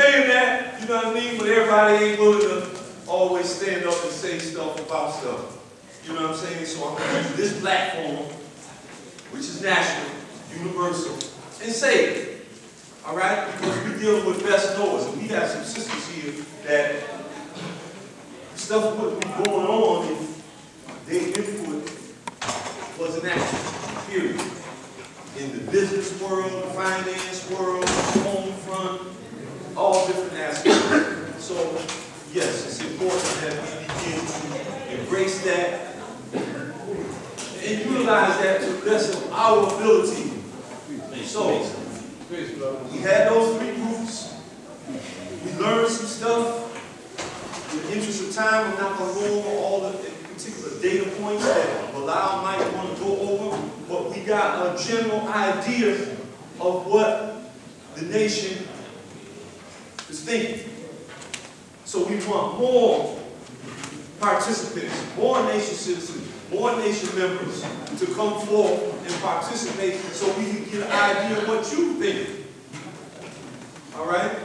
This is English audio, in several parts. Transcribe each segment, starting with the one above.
saying that, you know what I mean, but everybody ain't willing to always stand up and say stuff about stuff. You know what I'm saying? So I'm going to use this platform, which is national, universal, and say it. All right? Because we're dealing with best knowers, and we have some sisters here that stuff wouldn't be going on if their input wasn't active, period. In the business world, the finance world, the home front, all different aspects. So, yes, it's important that we begin to embrace that and utilize that to the best of our ability. So, we had those 3 groups. We learned some stuff. In the interest of time, I'm not going to go over all the particular data points that Bilal might want to go over, but we got a general idea of what the nation is thinking. So we want more participants, more nation citizens, more nation members to come forth and participate so we can get an idea of what you think. All right?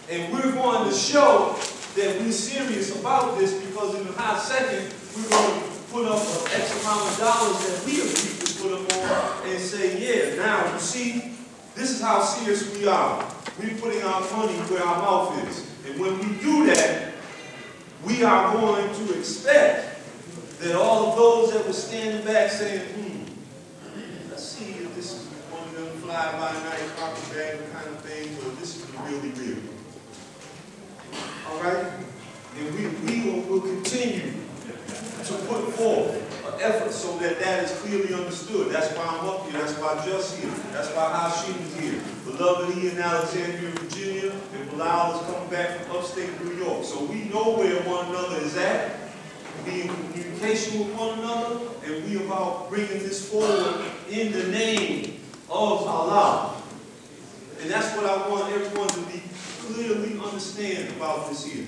And we're going to show that we're serious about this because in the hot second, we're going to put up an X amount of dollars that we agree to put up on and say, yeah, now you see, this is how serious we are. We're putting our money where our mouth is. And when we do that, we are going to expect that all of those that were standing back saying, let's see if this is one of them fly-by-night carpetbagger kind of things, or this is really real. All right? And we will continue to put forth an effort so that that is clearly understood. That's why I'm up here. That's why Just here. That's why Hashim is here. Beloved here in Alexandria, Virginia, and Bilal is coming back from upstate New York. So we know where one another is at, be in communication with one another, and we about bringing this forward in the name of Allah. And that's what I want everyone to be clearly understand about this here.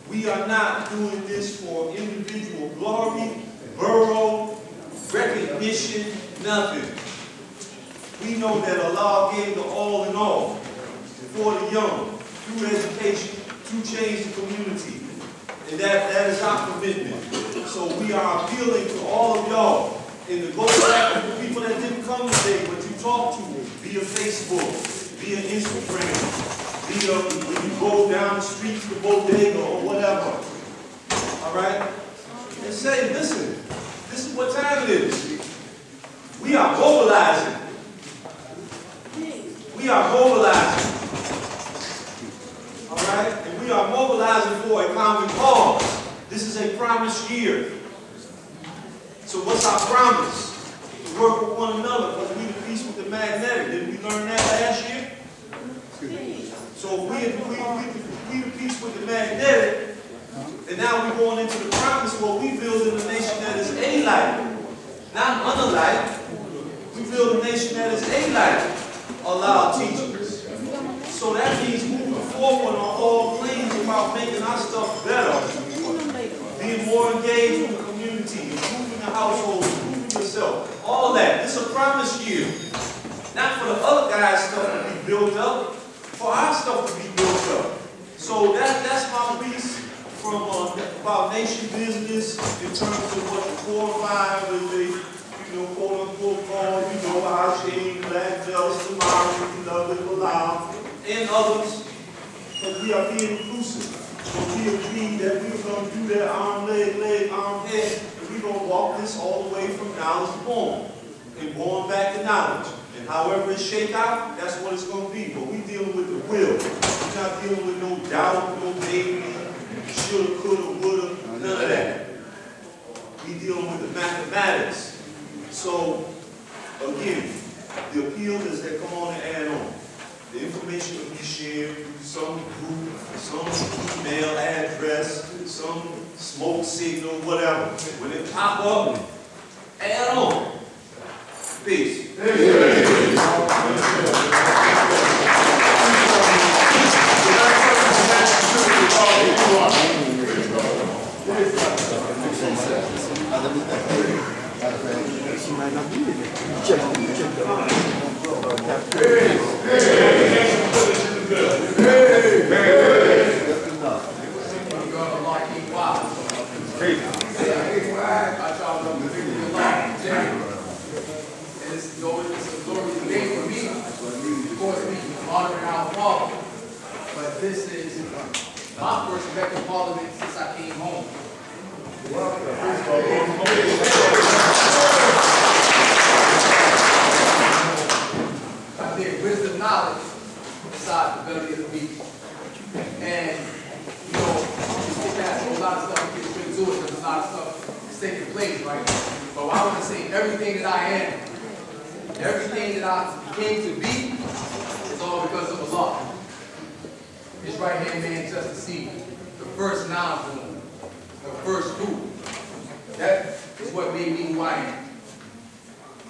We are not doing this for individual glory, borough, recognition, nothing. We know that Allah gave the all in all for the young, through education, to change the community. And that is our commitment. So we are appealing to all of y'all. And to go back to the people that didn't come today, but you talk to via Facebook, via Instagram, when you go down the street to the bodega or whatever. All right? And say, listen, this is what time it is. We are mobilizing. We are mobilizing. All right? And we are mobilizing for a common cause. This is a promised year. So what's our promise? To work with one another, because we the peace with the magnetic. Didn't we learn that last year? So if we the peace with the magnetic, and now we're going into the promise where we build a nation that is a light, not unalike. We build a nation that is a light, Allah teaches. So that means moving forward on all planes about making our stuff better, being more engaged with the community, improving the household, improving yourself, all that. This is a promise year. Not for the other guys' stuff to be built up, for our stuff to be built up. So that's my piece from about nation business in terms of what the 4 or 5 is they, quote unquote call, Hashim, Black Bells, Tamari, Beloved, Bilal, and others. But we are being inclusive. So we agree that we're going to do that arm, leg, arm, head, and we're going to walk this all the way from knowledge to born, and born back to knowledge. And however it shake out, that's what it's going to be. But we're dealing with the will. We're not dealing with no doubt, no maybe, shoulda, coulda, woulda, none of that. We're dealing with the mathematics. So, again, the appeal is that come on and add on. The information will be shared through some group, some email address, some smoke signal, whatever. When it pop up, add on. Peace. She might not be there. Check. Hey! this is my first elected parliament since I came home. I did wisdom knowledge inside the belly of the beast. And, you know, just get past a whole lot of stuff, get straight to it, there's a lot of stuff that's taking place right now. But I want to say everything that I am, everything that I came to be, is all because of Allah. His right hand man just to see the first noun form, the first fruit. That is what made me who I am.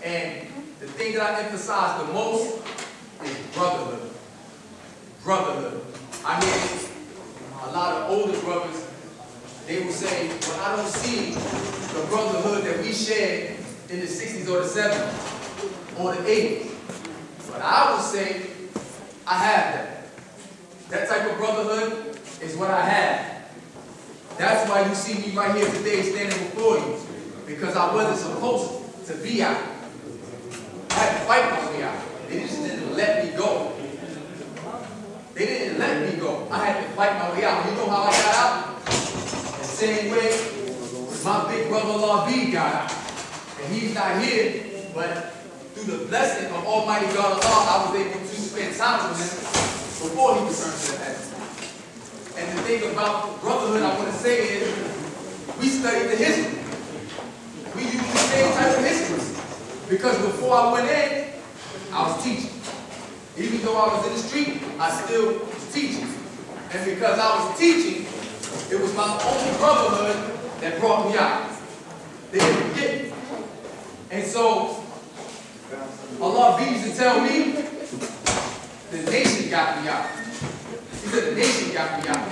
And the thing that I emphasize the most is brotherhood. Brotherhood. I hear a lot of older brothers, they will say, well, I don't see the brotherhood that we shared in the 60s or the 70s or the 80s. But I would say, I have that. That type of brotherhood is what I have. That's why you see me right here today standing before you. Because I wasn't supposed to be out. I had to fight my way out. They just didn't let me go. They didn't let me go. I had to fight my way out. You know how I got out? The same way my big brother Lavi got out. And he's not here, but through the blessing of Almighty God Allah, I was able to spend time with him before he returned to the heavens. And the thing about brotherhood I want to say is, we studied the history. We used the same type of history. Because before I went in, I was teaching. Even though I was in the street, I still was teaching. And because I was teaching, it was my own brotherhood that brought me out. They didn't get me. And so, Allah used to tell me, the nation got me out. He said, the nation got me out.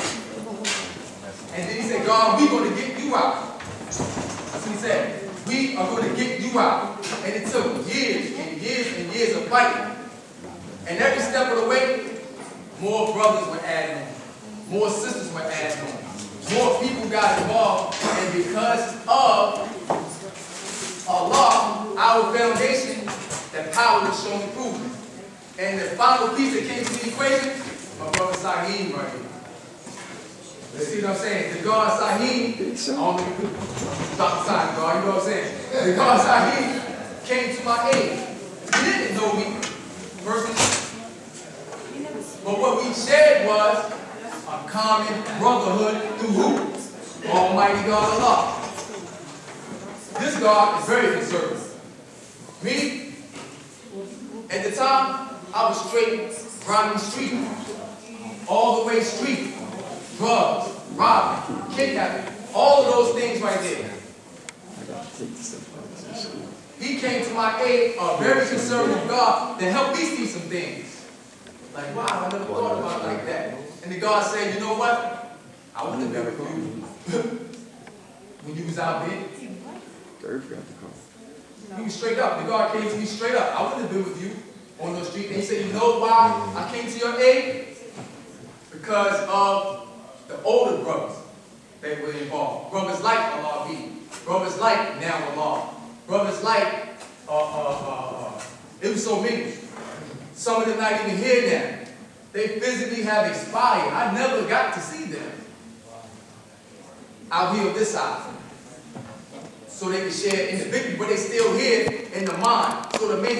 And then he said, God, we're going to get you out. That's what he said. We are going to get you out. And it took years and years and years of fighting. And every step of the way, more brothers were added on. More sisters were added on. More people got involved. And because of Allah, our foundation, that power is shown improvement. And the final piece that came to the equation, my brother Saheem right here. You see what I'm saying? The God Saheem, I don't know if you drop the side, God, you know what I'm saying? The God Saheem came to my aid. He didn't know me personally. But what we shared was a common brotherhood through who? Almighty God Allah. This God is very conservative. Me, at the time, I was straight riding the street. All the way street. Drugs, robbing, kidnapping, all of those things right there. He came to my aid, a very conservative God, that helped me see some things. Like, wow, I never thought about it like that. And the God said, you know what? I wouldn't have been with you when you was out there. He was straight up. The God came to me straight up. I wouldn't have been with you on those streets. And he said, you know why I came to your aid? Because of the older brothers that were involved. Brothers like Allah B. Brothers like Now Allah. Brothers like, it was so many. Some of them not even here now. They physically have expired. I never got to see them out here on this side. So they can share individually, but they still here in the mind. So the main